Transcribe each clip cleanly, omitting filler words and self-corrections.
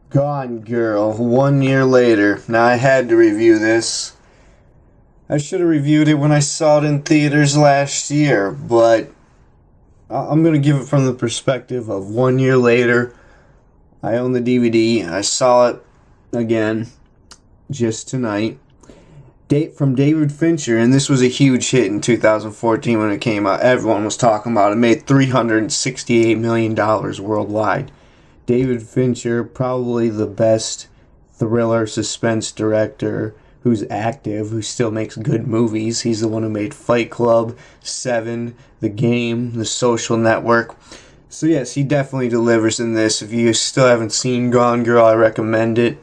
Gone Girl, 1 year later. Now, I had to review this. I should have reviewed it when I saw it in theaters last year, but I'm going to give it from the perspective of 1 year later. I own the DVD. I saw it again just tonight. Date from David Fincher, and this was a huge hit in 2014 when it came out. Everyone was talking about it. It made $368 million worldwide. David Fincher, probably the best thriller suspense director who's active, who still makes good movies. He's the one who made Fight Club, Seven, The Game, The Social Network. So yes, he definitely delivers in this. If you still haven't seen Gone Girl, I recommend it.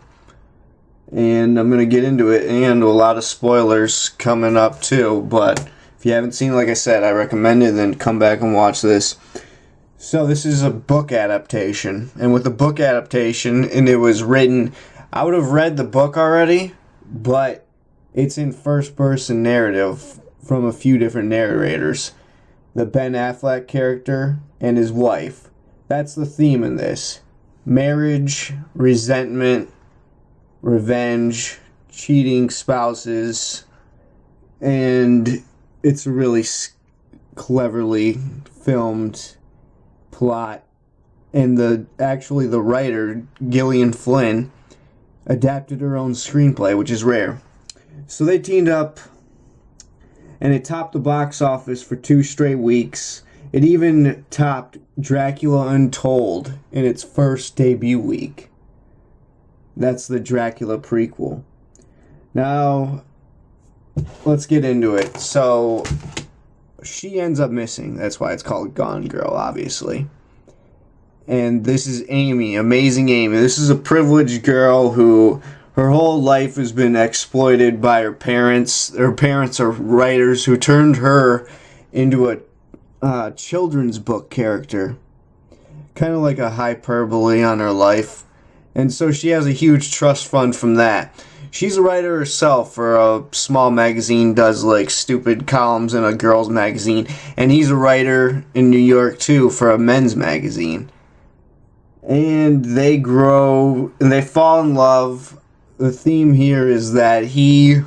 And I'm going to get into it, and a lot of spoilers coming up too. But if you haven't seen it, like I said, I recommend it, then come back and watch this. So this is a book adaptation, and with the book adaptation, and it was written, I would have read the book already, but it's in first-person narrative from a few different narrators. The Ben Affleck character and his wife. That's the theme in this. Marriage, resentment, revenge, cheating spouses, and it's a really cleverly filmed plot, and the writer Gillian Flynn adapted her own screenplay, which is rare. So they teamed up, and it topped the box office for 2 straight weeks. It even topped Dracula Untold in its first debut week. That's the Dracula prequel. Now, let's get into it. So she ends up missing. That's why it's called Gone Girl, obviously. And this is Amy, amazing Amy. This is a privileged girl who her whole life has been exploited by her parents. Her parents are writers who turned her into a children's book character. Kind of like a hyperbole on her life. And so she has a huge trust fund from that. She's a writer herself for a small magazine, does like stupid columns in a girls' magazine. And he's a writer in New York too for a men's magazine. And they grow and they fall in love. The theme here is that he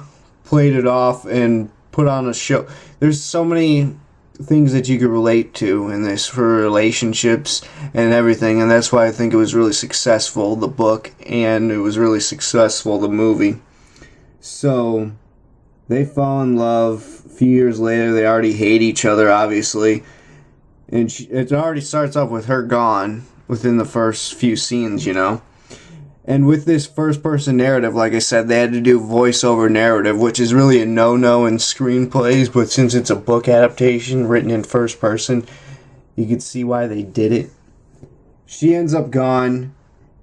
played it off and put on a show. There's so many things that you could relate to in this for relationships and everything, and that's why I think it was really successful, the book, and it was really successful, the movie. So they fall in love. A few years later, they already hate each other, obviously, and it already starts off with her gone within the first few scenes, you know. And with this first-person narrative, like I said, they had to do voiceover narrative, which is really a no-no in screenplays, but since it's a book adaptation written in first person, you can see why they did it. She ends up gone.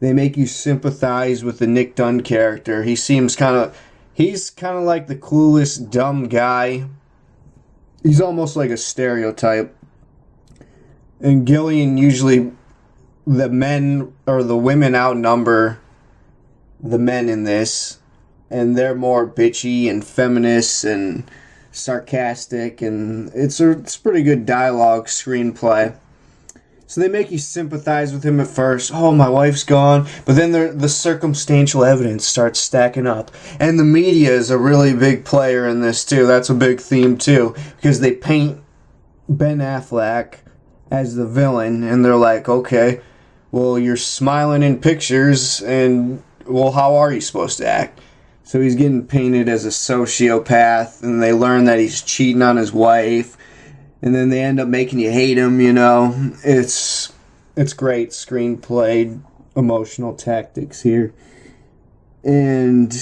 They make you sympathize with the Nick Dunne character. He's kind of like the clueless, dumb guy. He's almost like a stereotype. And Gillian, usually the men or the women outnumber the men in this, and they're more bitchy and feminist and sarcastic, and it's pretty good dialogue screenplay. So they make you sympathize with him at first. Oh, my wife's gone. But then the circumstantial evidence starts stacking up. And the media is a really big player in this too. That's a big theme too, because they paint Ben Affleck as the villain, and they're like, okay, well, you're smiling in pictures, and well, how are you supposed to act? So he's getting painted as a sociopath, and they learn that he's cheating on his wife, and then they end up making you hate him, you know. It's great screenplay, emotional tactics here. And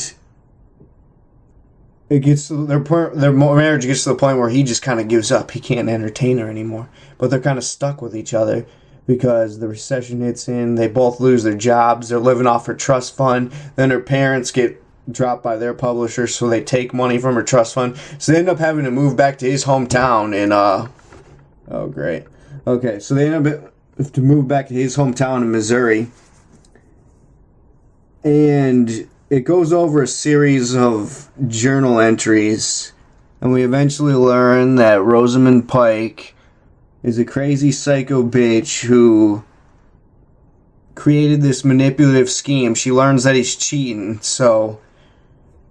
it gets to their marriage gets to the point where he just kind of gives up. He can't entertain her anymore. But they're kind of stuck with each other because the recession hits in. They both lose their jobs. They're living off her trust fund. Then her parents get dropped by their publisher, so they take money from her trust fund. So they end up having to move back to his hometown in oh great. Okay, so they end up to move back to his hometown in Missouri. And it goes over a series of journal entries, and we eventually learn that Rosamund Pike is a crazy psycho bitch who created this manipulative scheme. She learns that he's cheating, so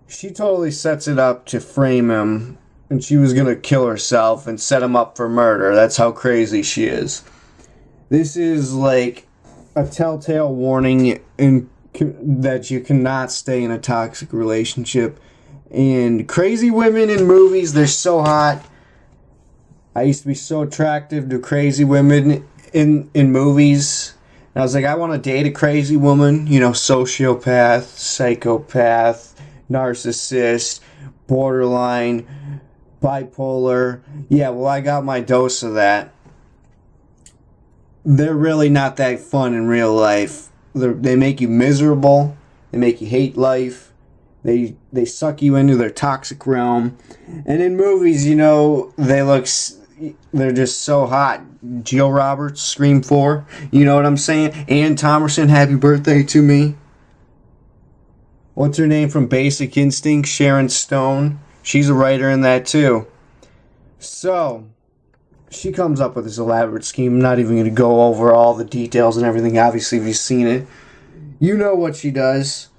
she totally sets it up to frame him, and she was gonna kill herself and set him up for murder. That's how crazy she is. This is like a telltale warning that you cannot stay in a toxic relationship. And crazy women in movies, they're so hot. I used to be so attractive to crazy women in movies. And I was like, I want to date a crazy woman, sociopath, psychopath, narcissist, borderline, bipolar. Yeah, well, I got my dose of that. They're really not that fun in real life. They make you miserable. They make you hate life. They suck you into their toxic realm. And in movies, they're just so hot. Jill Roberts, Scream 4. You know what I'm saying? Ann Thomerson, Happy Birthday to Me. What's her name from Basic Instinct? Sharon Stone. She's a writer in that too. So, she comes up with this elaborate scheme. I'm not even going to go over all the details and everything. Obviously, if you've seen it, you know what she does.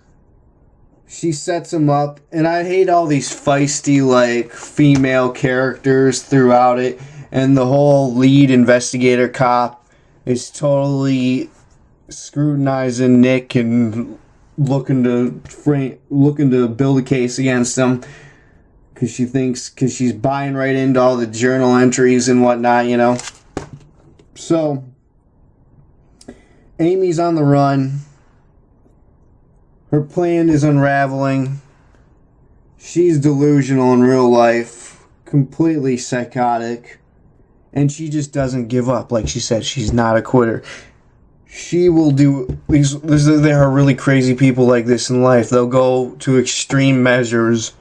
She sets him up, and I hate all these feisty, female characters throughout it, and the whole lead investigator cop is totally scrutinizing Nick and looking to build a case against him. Because she's buying right into all the journal entries and whatnot, So, Amy's on the run. Her plan is unraveling. She's delusional in real life. Completely psychotic. And she just doesn't give up. Like she said, she's not a quitter. She will do... There are really crazy people like this in life. They'll go to extreme measures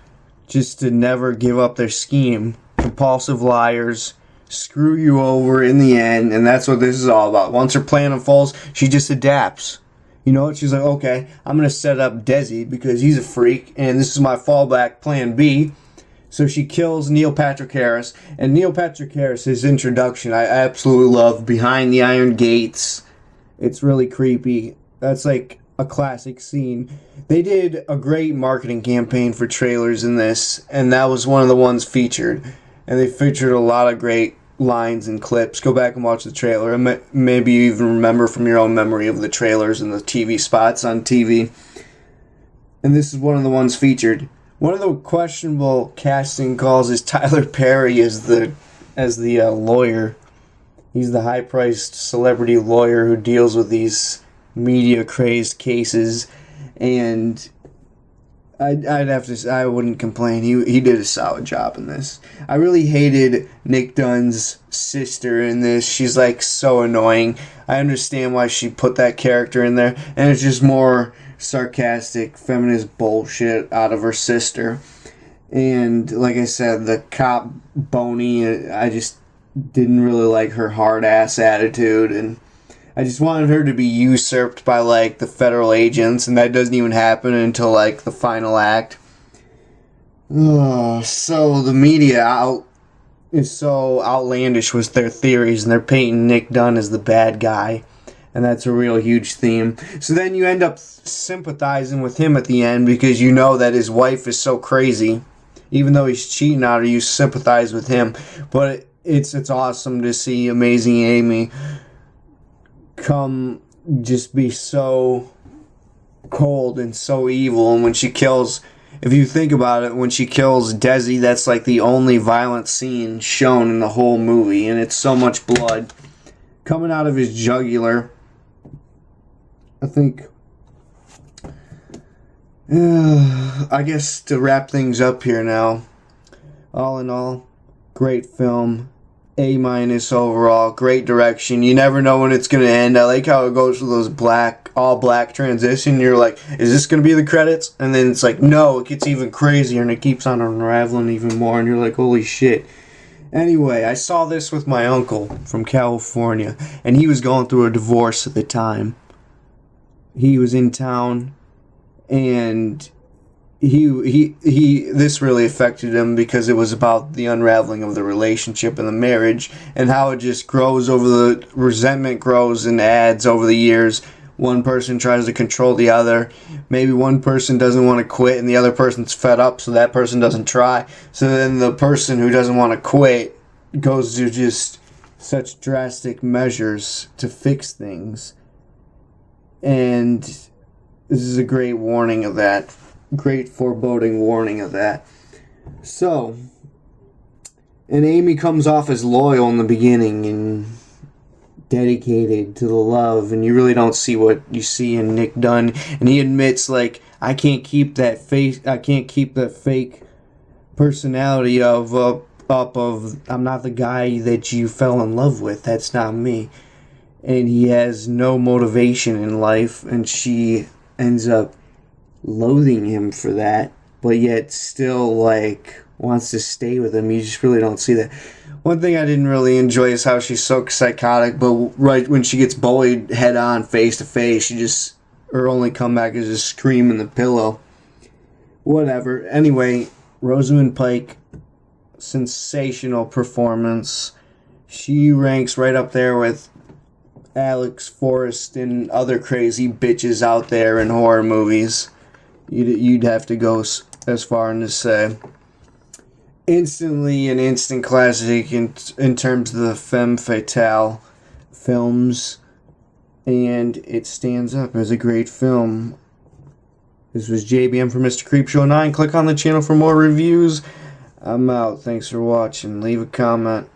just to never give up their scheme. Compulsive liars, screw you over in the end, and that's what this is all about. Once her plan unfolds, she just adapts. She's like, okay, I'm going to set up Desi because he's a freak, and this is my fallback plan B. So she kills Neil Patrick Harris, and Neil Patrick Harris, his introduction, I absolutely love. Behind the Iron Gates. It's really creepy. That's like a classic scene. They did a great marketing campaign for trailers in this, and that was one of the ones featured. And they featured a lot of great lines and clips. Go back and watch the trailer, and maybe you even remember from your own memory of the trailers and the TV spots on TV. And this is one of the ones featured. One of the questionable casting calls is Tyler Perry as the lawyer. He's the high-priced celebrity lawyer who deals with these media-crazed cases, and I'd have to say, I wouldn't complain. He did a solid job in this. I really hated Nick Dunne's sister in this. She's so annoying. I understand why she put that character in there, and it's just more sarcastic, feminist bullshit out of her sister. And like I said, the cop Boney, I just didn't really like her hard-ass attitude, and I just wanted her to be usurped by, the federal agents, and that doesn't even happen until, the final act. So the media is so outlandish with their theories, and they're painting Nick Dunne as the bad guy, and that's a real huge theme. So then you end up sympathizing with him at the end, because you know that his wife is so crazy. Even though he's cheating on her, you sympathize with him. But it's awesome to see Amazing Amy come just be so cold and so evil. And when she kills, if you think about it, when she kills Desi, that's the only violent scene shown in the whole movie, and it's so much blood coming out of his jugular. I think I guess to wrap things up here now, all in all, great film. A- overall. Great direction. You never know when it's going to end. I like how it goes with those all black transition. You're like, is this going to be the credits? And then it's no, it gets even crazier and it keeps on unraveling even more. And you're like, holy shit. Anyway, I saw this with my uncle from California, and he was going through a divorce at the time. He was in town, and this really affected him because it was about the unraveling of the relationship and the marriage, and how it just grows over the resentment grows and adds over the years one person tries to control the other. Maybe one person doesn't want to quit and the other person's fed up, so that person doesn't try. So then the person who doesn't want to quit goes to just such drastic measures to fix things. And this is a great warning of that. Great foreboding warning of that. So, and Amy comes off as loyal in the beginning and dedicated to the love, and you really don't see what you see in Nick Dunne. And he admits, like, I can't keep that fake personality of I'm not the guy that you fell in love with. That's not me. And he has no motivation in life, and she ends up loathing him for that, but yet still, like, wants to stay with him. You just really don't see that. One thing I didn't really enjoy is how she's so psychotic, but right when she gets bullied head on, face to face, her only comeback is just scream in the pillow. Whatever. Anyway, Rosamund Pike, sensational performance. She ranks right up there with Alex Forrest and other crazy bitches out there in horror movies. You'd have to go as far as to say. Instantly an instant classic in terms of the femme fatale films, and it stands up as a great film. This was JBM for Mr. Creepshow 9. Click on the channel for more reviews. I'm out. Thanks for watching. Leave a comment.